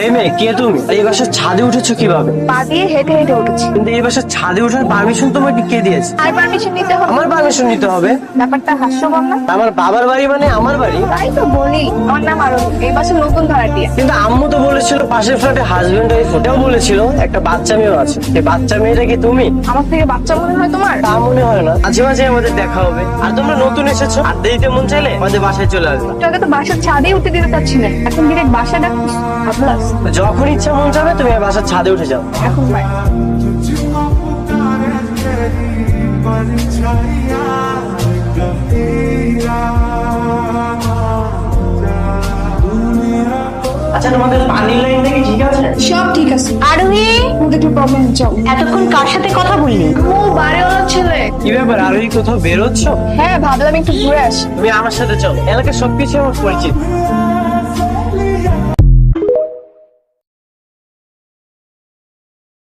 এই মেয়ে, কে তুমি? এই বাসার ছাদে উঠেছো কিভাবে? পা দিয়ে হেঁটে হেঁটে উঠেছি। কিন্তু এই বাসার ছাদে ওঠার পারমিশন তোমাকে কে দিয়েছে? আর পারমিশন নিতে হবে? আমার পারমিশন নিতে হবে? ব্যাপারটা হাস্যকর না? আমার বাবার বাড়ি মানে আমার বাড়ি। তাই তো বলি, আমার নাম আরোহী, এই বাসে নতুন ভাড়াটিয়া। কিন্তু আম্মু তো বলেছিল পাশের ফ্ল্যাটে হাজবেন্ড ওয়াইফ, ওটাও বলেছিল একটা বাচ্চা মেয়েও আছে। এই বাচ্চা মেয়েটা কি তুমি? আমার থেকে বাচ্চা মনে হয় তোমার? তা মনে হয় না, মাঝে মাঝে আমাদের দেখা হবে। আর তোমরা নতুন এসেছো, আড্ডা দিতে মন চাইলে আমাদের বাসায় চলে আসবে। তোকে তো বাসার ছাদেই উঠতে দিতে চাচ্ছি না, এখন ডিরেক্ট বাসা ডাকছিস। আবলাস, যখন ইচ্ছা মন যাবে তুমি এই বাসার ছাদে উঠে যাও। এখন বাই। আচ্ছা, তোমাদের পানির লাইনটা কি ঠিক আছে? সব ঠিক আছে। আরোহী, ওদের একটু প্রবলেম যাও। এতক্ষণ কার সাথে কথা বললি? ও বাড়িওয়ালা ছেলে। কি ব্যাপার, আর এই কোথাও বেরোচ্ছ? হ্যাঁ, ভাবলাম একটু ঘুরে আসি। তুমি আমার সাথে চলো, এলাকার সবকিছু আমার পরিচিত।